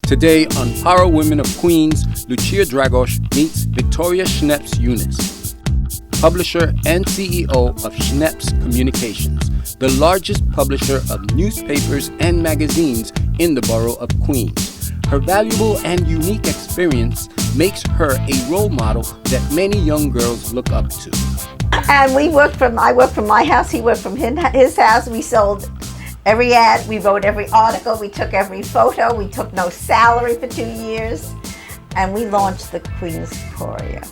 Today on Power Women of Queens, Lucia Dragos meets Victoria Schneps Eunice, publisher and CEO of Schneps Communications, the largest publisher of newspapers and magazines in the borough of Queens. Her valuable and unique experience makes her a role model that many young girls look up to. And I worked from my house, he worked from his house. We sold every ad, we wrote every article, we took every photo, we took no salary for 2 years, and we launched the Queens Courier.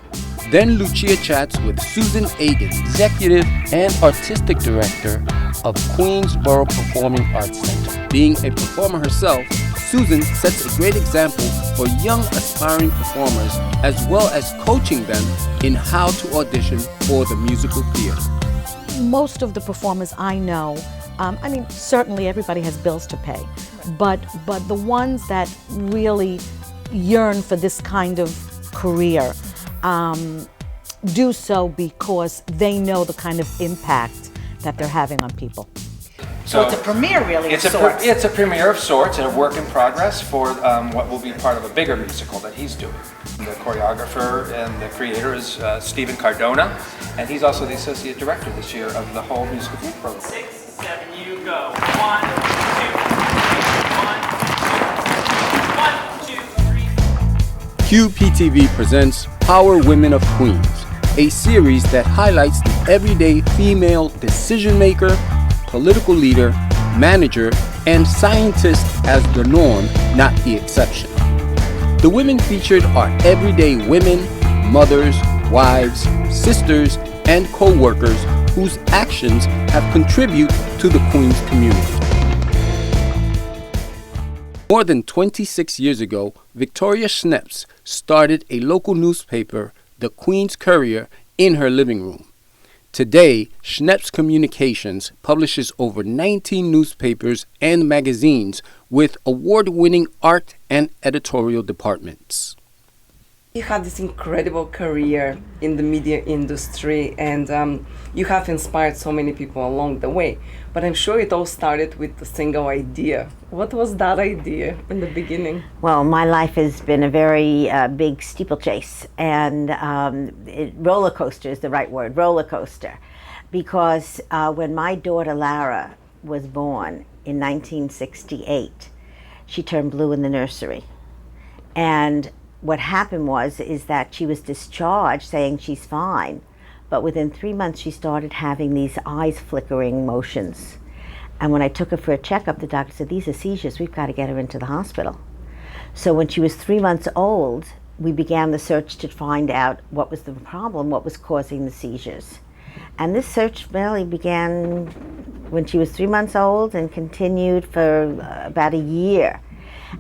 Then Lucia chats with Susan Agan, executive and artistic director of Queensboro Performing Arts Center. Being a performer herself, Susan sets a great example for young aspiring performers, as well as coaching them in how to audition for the musical theater. Most of the performers I know, certainly everybody has bills to pay, but the ones that really yearn for this kind of career do so because they know the kind of impact that they're having on people. So it's a premiere, really, of sorts. It's a premiere of sorts, and a work in progress for what will be part of a bigger musical that he's doing. The choreographer and the creator is Stephen Cardona, and he's also the associate director this year of the whole musical theater program. 6, 7, you go. 1, 2, 3. 1, 2, 3. QPTV presents Power Women of Queens, a series that highlights the everyday female decision maker, political leader, manager, and scientist as the norm, not the exception. The women featured are everyday women, mothers, wives, sisters, and co-workers whose actions have contributed to the Queens community. More than 26 years ago, Victoria Schneps started a local newspaper, the Queens Courier, in her living room. Today, Schneps Communications publishes over 19 newspapers and magazines with award-winning art and editorial departments. You have this incredible career in the media industry, and you have inspired so many people along the way. But I'm sure it all started with a single idea. What was that idea in the beginning? Well, my life has been a very big steeplechase, and roller coaster is the right word, roller coaster. Because when my daughter Lara was born in 1968, she turned blue in the nursery. And what happened is that she was discharged saying she's fine, but within 3 months she started having these eyes flickering motions. And when I took her for a checkup, the doctor said, "These are seizures, we've got to get her into the hospital." So when she was 3 months old, we began the search to find out what was the problem, what was causing the seizures. And this search really began when she was 3 months old and continued for about a year.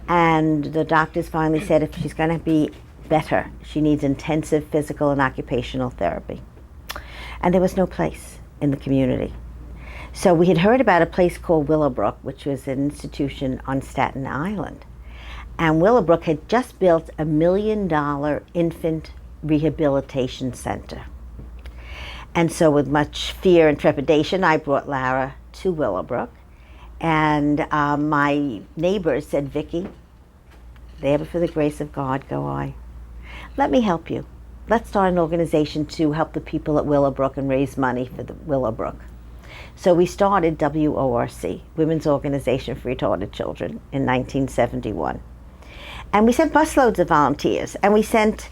And the doctors finally said if she's going to be better, she needs intensive physical and occupational therapy. And there was no place in the community. So we had heard about a place called Willowbrook, which was an institution on Staten Island. And Willowbrook had just built $1 million infant rehabilitation center. And so with much fear and trepidation, I brought Lara to Willowbrook. And my neighbors said, "Vicki, there for the grace of God go I. Let me help you. Let's start an organization to help the people at Willowbrook and raise money for the Willowbrook." So we started WORC, Women's Organization for Retarded Children, in 1971. And we sent busloads of volunteers, and we sent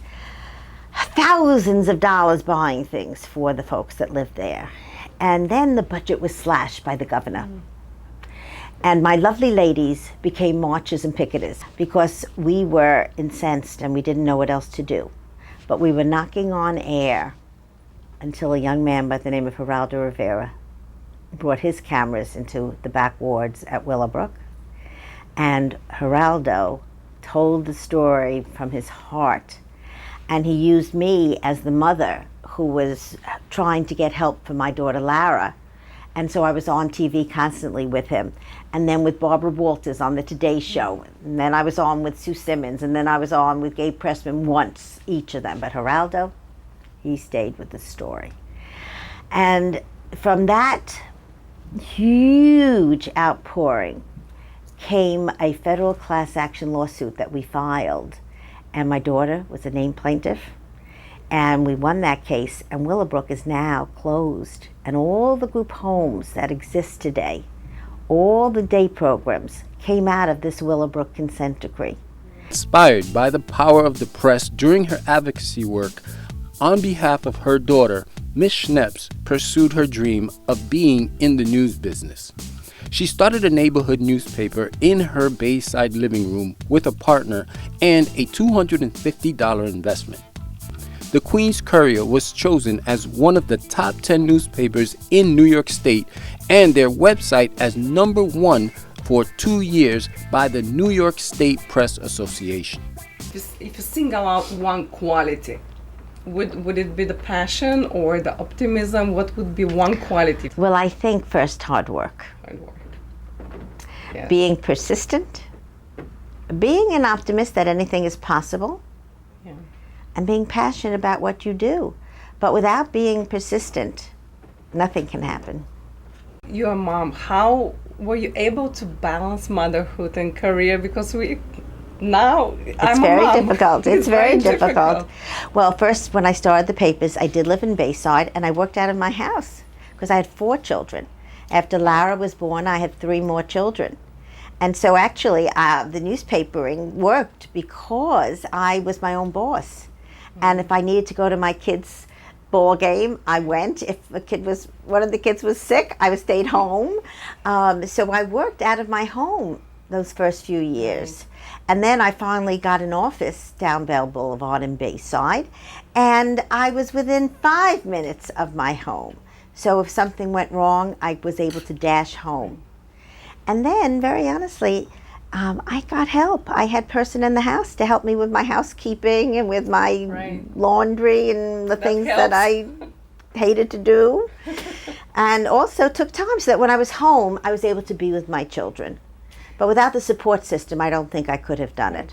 thousands of dollars buying things for the folks that lived there. And then the budget was slashed by the governor. And my lovely ladies became marchers and picketers because we were incensed and we didn't know what else to do. But we were knocking on air until a young man by the name of Geraldo Rivera brought his cameras into the back wards at Willowbrook. And Geraldo told the story from his heart. And he used me as the mother who was trying to get help for my daughter Lara. And so I was on TV constantly with him. And then with Barbara Walters on the Today Show. And then I was on with Sue Simmons. And then I was on with Gabe Pressman once, each of them. But Geraldo, he stayed with the story. And from that huge outpouring came a federal class action lawsuit that we filed, and my daughter was a named plaintiff, and we won that case, and Willowbrook is now closed, and all the group homes that exist today, all the day programs came out of this Willowbrook consent decree. Inspired by the power of the press during her advocacy work, on behalf of her daughter, Ms. Schneps pursued her dream of being in the news business. She started a neighborhood newspaper in her Bayside living room with a partner and a $250 investment. The Queens Courier was chosen as one of the top 10 newspapers in New York State and their website as #1 for 2 years by the New York State Press Association. If you single out one quality, would it be the passion or the optimism? What would be one quality? Well, I think first hard work. Hard work. Yeah. Being persistent, being an optimist that anything is possible, Yeah. and being passionate about what you do. But without being persistent, nothing can happen. You're a mom. How were you able to balance motherhood and career? Because I'm It's a very mom. difficult. It's very difficult. Well, first, when I started the papers, I did live in Bayside, and I worked out of my house because I had 4 children. After Lara was born, I had 3 more children. And so actually, the newspapering worked because I was my own boss. And if I needed to go to my kids' ball game, I went. If one of the kids was sick, I stayed home. So I worked out of my home those first few years. And then I finally got an office down Bell Boulevard in Bayside, and I was within 5 minutes of my home. So if something went wrong, I was able to dash home. And then, very honestly, I got help. I had person in the house to help me with my housekeeping and with my laundry and the things that I hated to do. And also took time so that when I was home, I was able to be with my children. But without the support system, I don't think I could have done it.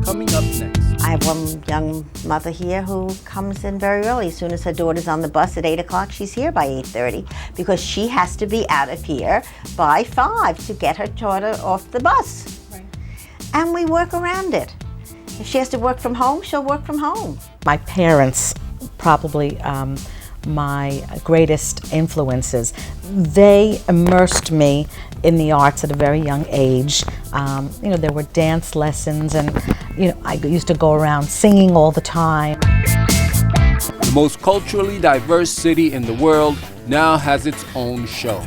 Coming up next. I have one young mother here who comes in very early. As soon as her daughter's on the bus at 8 o'clock, she's here by 8:30 because she has to be out of here by 5 to get her daughter off the bus. Right. And we work around it. If she has to work from home, she'll work from home. My parents, probably my greatest influences. They immersed me in the arts at a very young age. There were dance lessons, and I used to go around singing all the time. The most culturally diverse city in the world now has its own show,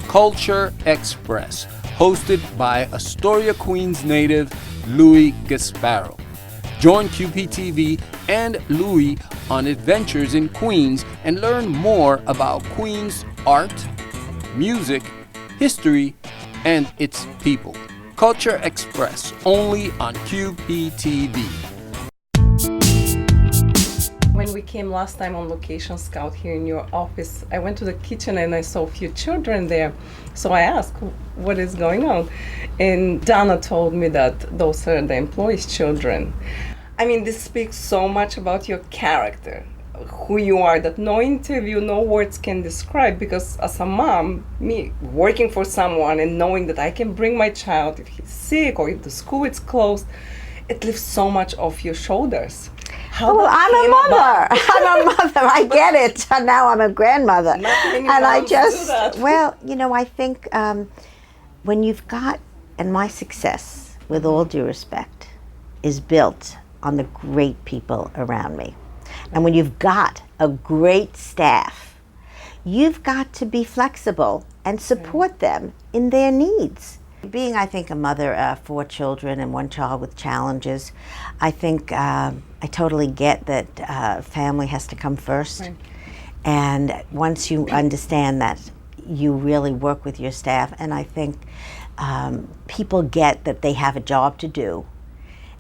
Culture Express, hosted by Astoria, Queens native Louis Gasparo. Join QPTV and Louis on adventures in Queens and learn more about Queens art, music, history, and its people. Culture Express, only on QPTV. When we came last time on Location Scout here in your office, I went to the kitchen and I saw a few children there. So I asked, what is going on? And Donna told me that those are the employees' children. I mean, this speaks so much about your character, who you are, that no interview, no words can describe. Because as a mom, me working for someone and knowing that I can bring my child if he's sick or if the school is closed, it lifts so much off your shoulders. Well, I'm a mother. I'm a mother. I get it. Now I'm a grandmother. And I just, I think when you've got, and my success, with all due respect, is built on the great people around me. And when you've got a great staff, you've got to be flexible and support them in their needs. Being, I think, a mother of 4 children and 1 child with challenges, I think I totally get that family has to come first. Right. And once you understand that, you really work with your staff. And I think people get that they have a job to do.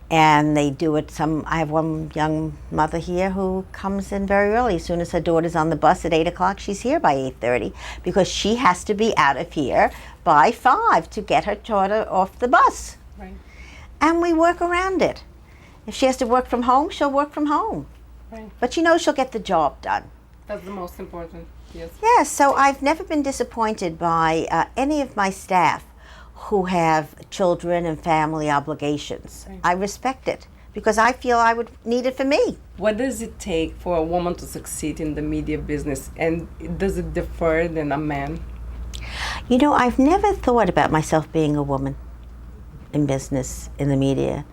And they do it. I have one young mother here who comes in very early. As soon as her daughter's on the bus at 8 o'clock, she's here by 8:30 because she has to be out of here by 5 to get her daughter off the bus. Right. And we work around it. If she has to work from home, she'll work from home. Right. But she'll get the job done. That's the most important, yes. Yes, so I've never been disappointed by any of my staff who have children and family obligations. I respect it because I feel I would need it for me. What does it take for a woman to succeed in the media business, and does it differ than a man? You know, I've never thought about myself being a woman in business, in the media.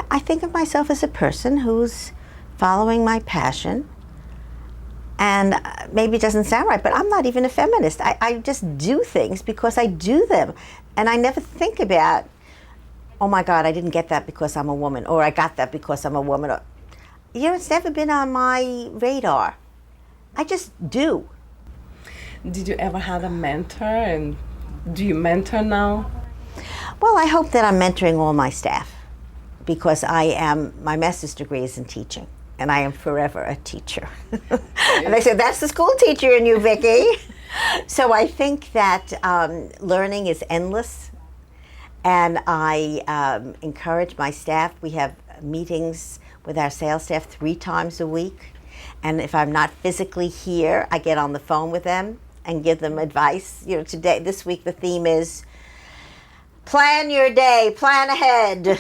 I think of myself as a person who's following my passion. And maybe it doesn't sound right, but I'm not even a feminist. I just do things because I do them. And I never think about, oh my God, I didn't get that because I'm a woman, or I got that because I'm a woman. Or, you know, it's never been on my radar. I just do. Did you ever have a mentor, and do you mentor now? Well, I hope that I'm mentoring all my staff because my master's degree is in teaching. And I am forever a teacher. And they said, that's the school teacher in you, Vicki. So I think that learning is endless. And I encourage my staff. We have meetings with our sales staff 3 times a week. And if I'm not physically here, I get on the phone with them and give them advice. You know, this week the theme is plan your day, plan ahead.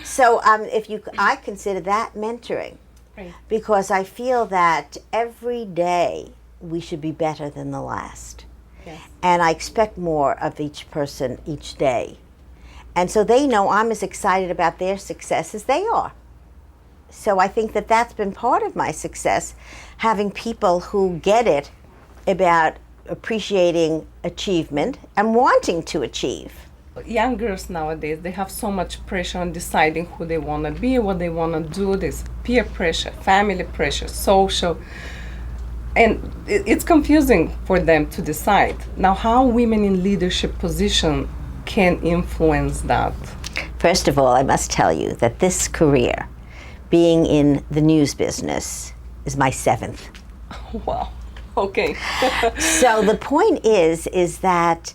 So I consider that mentoring, right? Because I feel that every day we should be better than the last. Yes. And I expect more of each person each day. And so they know I'm as excited about their success as they are. So I think that that's been part of my success, having people who get it about appreciating achievement and wanting to achieve. Young girls nowadays, they have so much pressure on deciding who they want to be, what they want to do. There's peer pressure, family pressure, social, and it's confusing for them to decide. Now, how women in leadership position can influence that? First of all, I must tell you that this career, being in the news business, is my 7th. Wow. Okay. So the point is that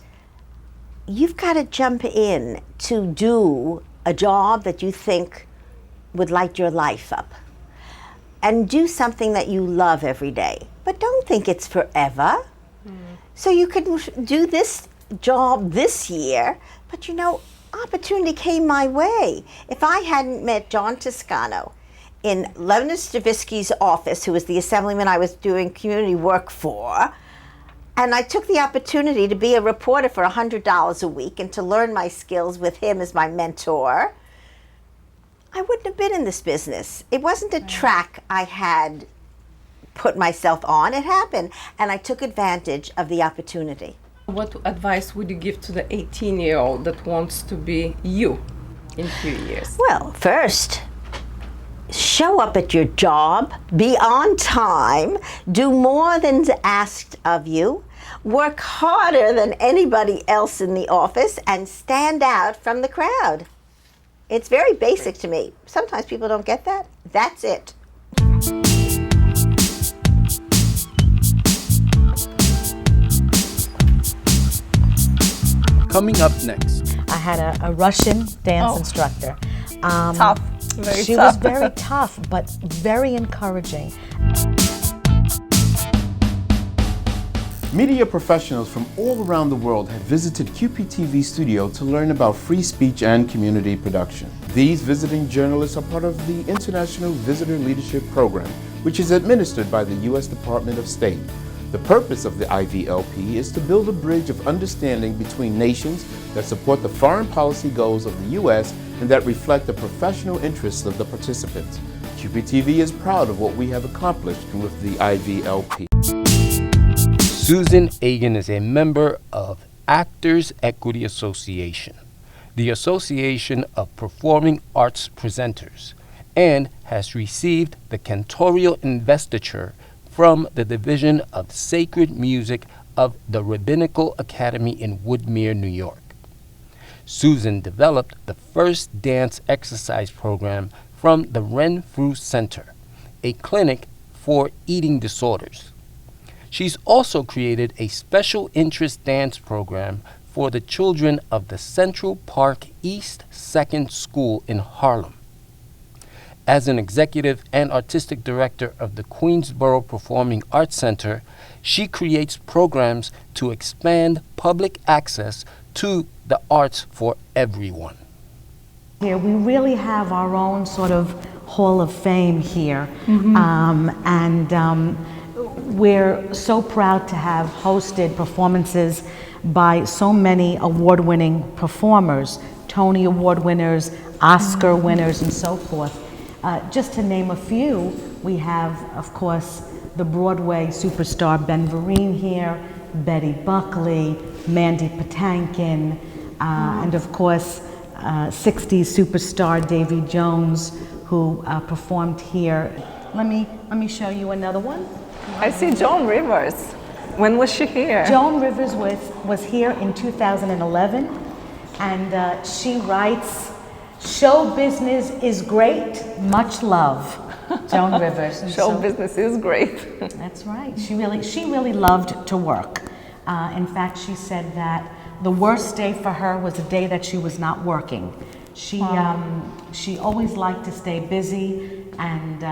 you've got to jump in to do a job that you think would light your life up. And do something that you love every day. But don't think it's forever. So you could do this job this year, but you know, opportunity came my way. If I hadn't met John Toscano in Leonard Stavisky's office, who was the assemblyman I was doing community work for, and I took the opportunity to be a reporter for $100 a week and to learn my skills with him as my mentor, I wouldn't have been in this business. It wasn't a track I had put myself on. It happened, and I took advantage of the opportunity. What advice would you give to the 18-year-old that wants to be you in 3 years? Well, first, show up at your job, be on time, do more than's asked of you, work harder than anybody else in the office, and stand out from the crowd. It's very basic to me. Sometimes people don't get that. That's it. Coming up next. I had a Russian dance instructor. Tough. Very she tough. was very tough, but very encouraging. Media professionals from all around the world have visited QPTV studio to learn about free speech and community production. These visiting journalists are part of the International Visitor Leadership Program, which is administered by the U.S. Department of State. The purpose of the IVLP is to build a bridge of understanding between nations that support the foreign policy goals of the U.S. and that reflect the professional interests of the participants. QPTV is proud of what we have accomplished with the IVLP. Susan Egan is a member of Actors Equity Association, the Association of Performing Arts Presenters, and has received the cantorial investiture from the Division of Sacred Music of the Rabbinical Academy in Woodmere, New York. Susan developed the first dance exercise program from the Renfrew Center, a clinic for eating disorders. She's also created a special interest dance program for the children of the Central Park East Second School in Harlem. As an executive and artistic director of the Queensboro Performing Arts Center, she creates programs to expand public access to the arts for everyone. Here, we really have our own sort of Hall of Fame here, and we're so proud to have hosted performances by so many award-winning performers, Tony Award winners, Oscar winners, and so forth. Just to name a few, we have, of course, the Broadway superstar Ben Vereen here, Betty Buckley, Mandy Patinkin, and of course, 60s superstar Davy Jones, who performed here. Let me show you another one. I see Joan Rivers. When was she here? Joan Rivers was here in 2011, and she writes, "Show business is great, much love." Joan Rivers. Show business is great. That's right. She really loved to work. In fact, she said that the worst day for her was the day that she was not working. She always liked to stay busy, and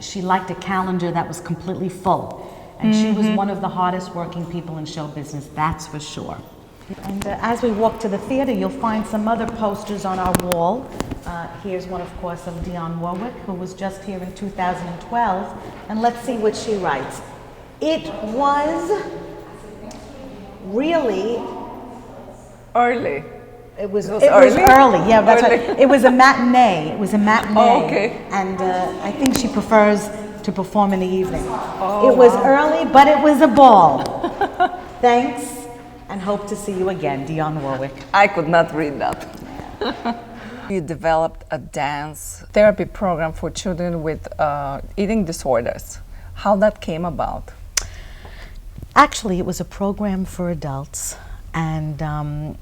she liked a calendar that was completely full. And she was one of the hardest working people in show business, that's for sure. And as we walk to the theater, you'll find some other posters on our wall. Here's one, of course, of Dionne Warwick, who was just here in 2012. And let's see what she writes. It was really Early. It was early? early. Yeah, that's Early. right. It was a matinee. It was a matinee. Oh, okay. And I think she prefers to perform in the evening. Oh, it was wow. early, but it was a ball. Thanks, and hope to see you again, Dionne Warwick. I could not read that. You developed a dance therapy program for children with eating disorders. How that came about? Actually, it was a program for adults, and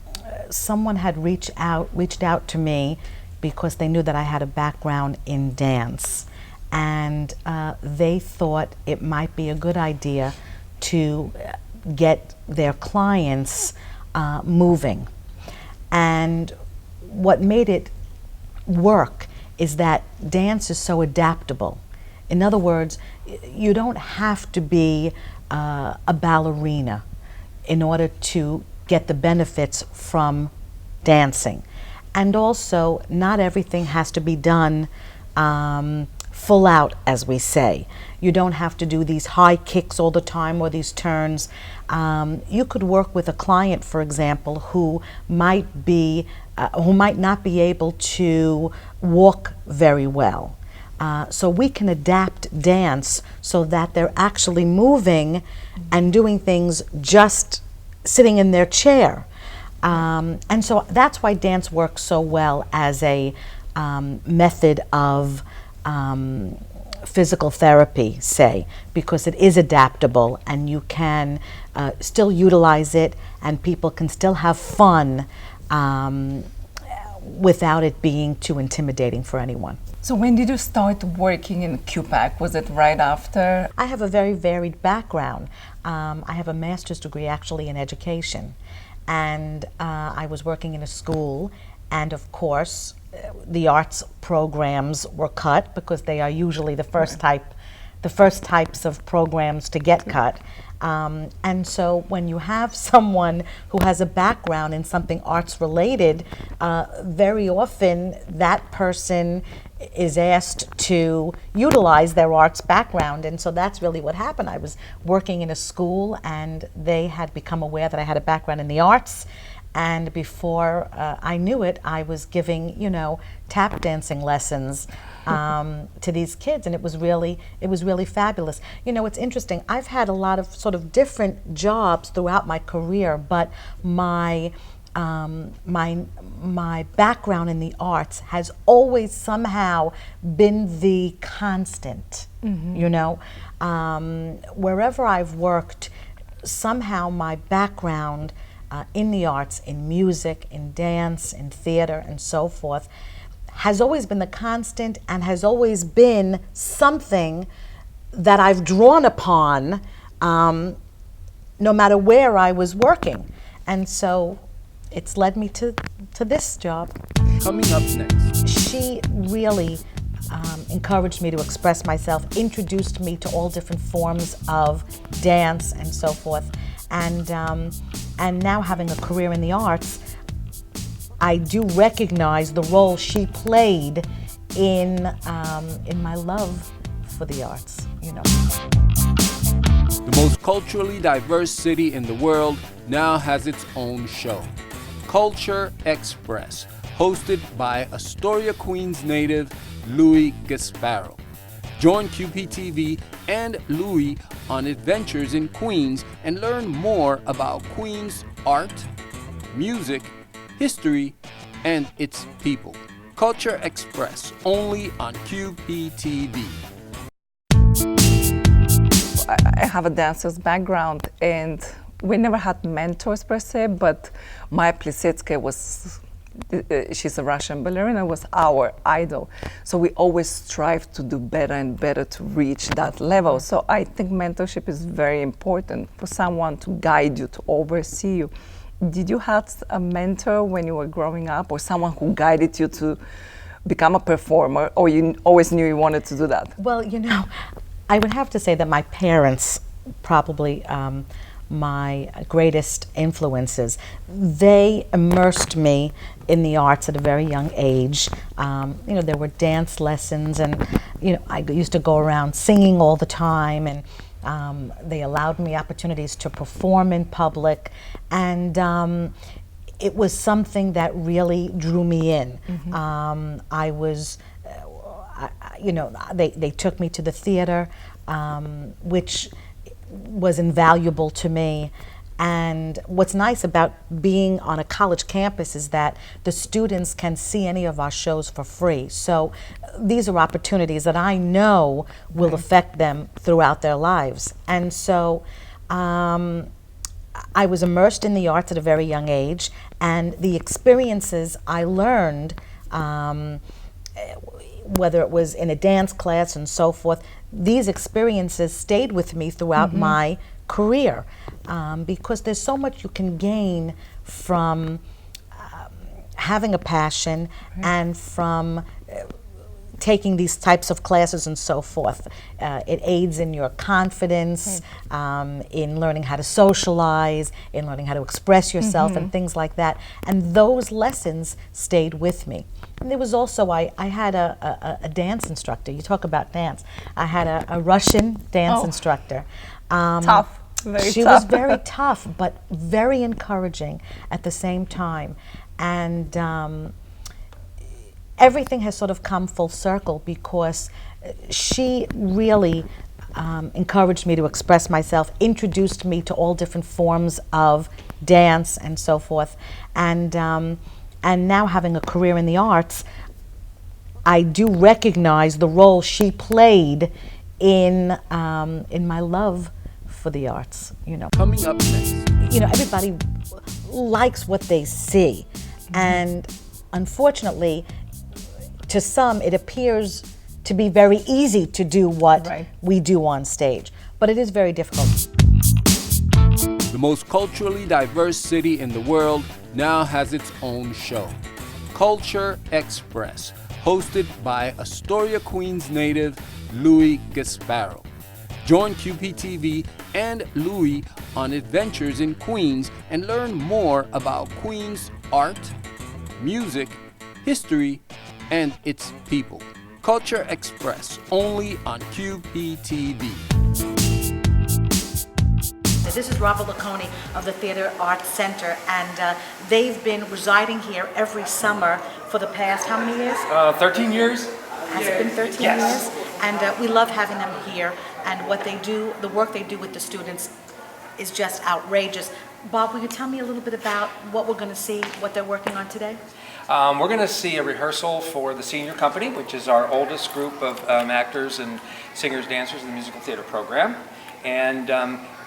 someone had reached out to me because they knew that I had a background in dance, and they thought it might be a good idea to get their clients moving. And what made it work is that dance is so adaptable. In other words, you don't have to be a ballerina in order to get the benefits from dancing. And also, not everything has to be done full out, as we say. You don't have to do these high kicks all the time or these turns. You could work with a client, for example, who might not be able to walk very well. So we can adapt dance so that they're actually moving and doing things just sitting in their chair. And so that's why dance works so well as a method of physical therapy, say, because it is adaptable and you can still utilize it and people can still have fun without it being too intimidating for anyone. So when did you start working in QPAC? Was it right after? I have a very varied background. I have a master's degree actually in education, and I was working in a school, and of course the arts programs were cut because they are usually the first types of programs to get cut. And so when you have someone who has a background in something arts related, very often that person is asked to utilize their arts background, and so that's really what happened. I was working in a school and they had become aware that I had a background in the arts, and before I knew it, I was giving, tap dancing lessons to these kids, and it was really fabulous. It's interesting. I've had a lot of sort of different jobs throughout my career, but my background in the arts has always somehow been the constant. Wherever I've worked, somehow my background in the arts, in music, in dance, in theater, and so forth, has always been the constant and has always been something that I've drawn upon no matter where I was working. And so it's led me to this job. Coming up next. She really encouraged me to express myself, introduced me to all different forms of dance and so forth. And now having a career in the arts, I do recognize the role she played in my love for the arts, you know. The most culturally diverse city in the world now has its own show, Culture Express, hosted by Astoria, Queens native Louis Gasparo. Join QPTV and Louis on adventures in Queens and learn more about Queens' art, music, history, and its people. Culture Express, only on QPTV. I have a dancer's background, and we never had mentors per se, but Maya Plisitskaya was, she's a Russian ballerina, was our idol. So we always strive to do better and better to reach that level. So I think mentorship is very important for someone to guide you, to oversee you. Did you have a mentor when you were growing up, or someone who guided you to become a performer, or you always knew you wanted to do that? Well, you know, I would have to say that my parents, probably my greatest influences, they immersed me in the arts at a very young age. You know, there were dance lessons, and you know, I used to go around singing all the time, and they allowed me opportunities to perform in public, and it was something that really drew me in. I was, you know, they took me to the theater, which was invaluable to me. And what's nice about being on a college campus is that the students can see any of our shows for free. So these are opportunities that I know will affect them throughout their lives. And so I was immersed in the arts at a very young age, and the experiences I learned, whether it was in a dance class and so forth, these experiences stayed with me throughout my career, because there's so much you can gain from having a passion and from taking these types of classes and so forth. It aids in your confidence, in learning how to socialize, in learning how to express yourself and things like that. And those lessons stayed with me. And there was also, I had a dance instructor. You talk about dance. I had a Russian dance instructor. Tough. She was very tough, but very encouraging at the same time. And everything has sort of come full circle, because she really encouraged me to express myself, introduced me to all different forms of dance and so forth. And now having a career in the arts, I do recognize the role she played in my love for the arts, you know. Coming up next. You know, everybody likes what they see, and unfortunately, to some, it appears to be very easy to do what we do on stage, but it is very difficult. The most culturally diverse city in the world now has its own show, Culture Express, hosted by Astoria, Queens native Louis Gasparo. Join QPTV and Louis on adventures in Queens and learn more about Queens' art, music, history, and its people. Culture Express, only on QPTV. This is Robert Laconi of the Theater Arts Center, and they've been residing here every summer for the past, how many years? 13 years? Has it been 13 years? And we love having them here, and what they do, the work they do with the students is just outrageous. Bob, will you tell me a little bit about what we're going to see, what they're working on today? We're going to see a rehearsal for the Senior Company, which is our oldest group of actors and singers, dancers in the musical theater program. And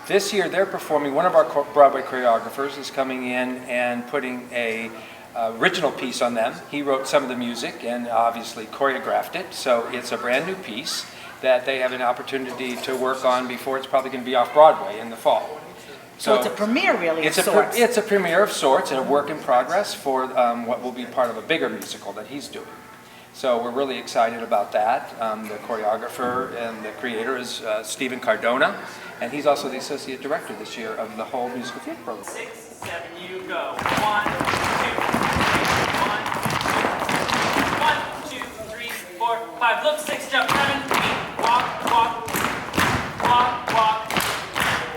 this year they're performing, one of our Broadway choreographers is coming in and putting a original piece on them. He wrote some of the music and obviously choreographed it, so it's a brand new piece that they have an opportunity to work on before it's probably going to be off Broadway in the fall. So it's a premiere, really, of sorts. It's a premiere of sorts and a work in progress for what will be part of a bigger musical that he's doing. So we're really excited about that. The choreographer and the creator is Stephen Cardona, and he's also the associate director this year of the whole musical theater program. 6, 7, you go. 1, 2, 3, 1, 2, 3, 4, 5. Look, 6, jump, 7, 8. Walk, walk, walk, walk.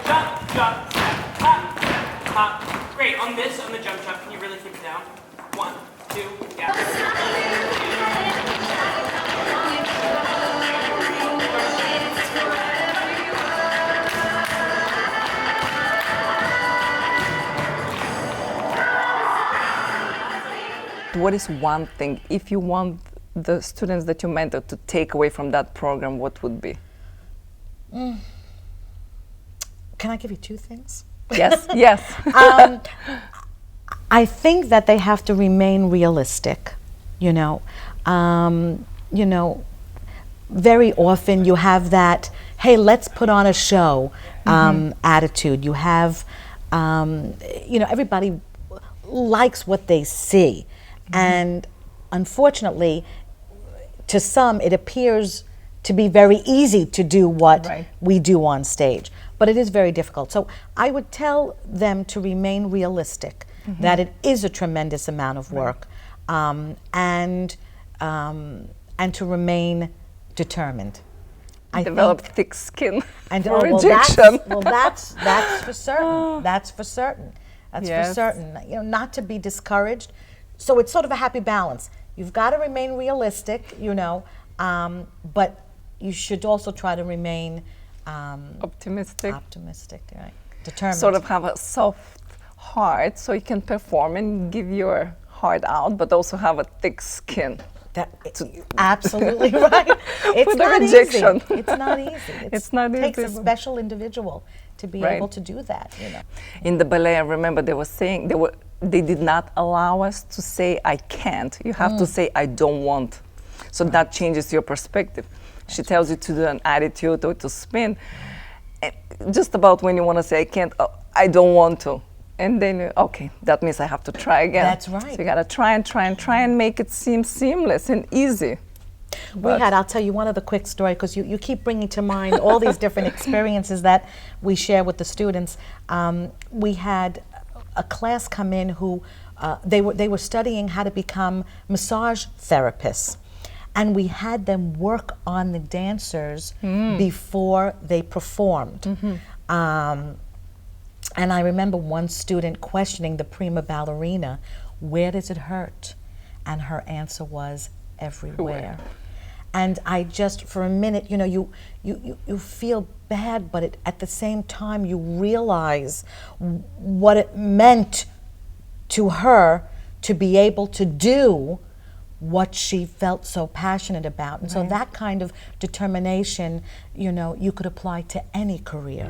Jump, jump, step, hop, step, hop. Great. On this, on the jump, can you really keep it down? 1, 2, yeah. What is one thing, if you want the students that you mentor to take away from that program, what would be? Can I give you 2 things? Yes, yes. I think that they have to remain realistic, you know. Very often you have that, hey, let's put on a show attitude. You have, everybody likes what they see. And unfortunately, to some, it appears to be very easy to do what we do on stage, but it is very difficult. So I would tell them to remain realistic, that it is a tremendous amount of work, and to remain determined. Develop thick skin and for rejection. rejection. That's for certain. That's for certain. That's Yes. for certain. Not to be discouraged. So it's sort of a happy balance. You've got to remain realistic, but you should also try to remain Optimistic. right? Determined. Sort of have a soft heart so you can perform and give your heart out, but also have a thick skin. Absolutely right. It's the not rejection. easy. It's not easy. It's not It takes a easy. special individual to be able to do that. In the ballet, I remember they were saying they did not allow us to say I can't. You have to say I don't want. So that changes your perspective. She tells you to do an attitude or to spin. And just about when you want to say I can't, I don't want to. And then, okay, that means I have to try again. That's right. So you got to try and make it seem seamless and easy. I'll tell you one other quick story, because you keep bringing to mind all these different experiences that we share with the students. We had a class come in who they were studying how to become massage therapists, and we had them work on the dancers before they performed. And I remember one student questioning the prima ballerina, where does it hurt? And her answer was, everywhere. And I just, for a minute, you feel bad, but at the same time you realize what it meant to her to be able to do what she felt so passionate about. And so that kind of determination, you could apply to any career.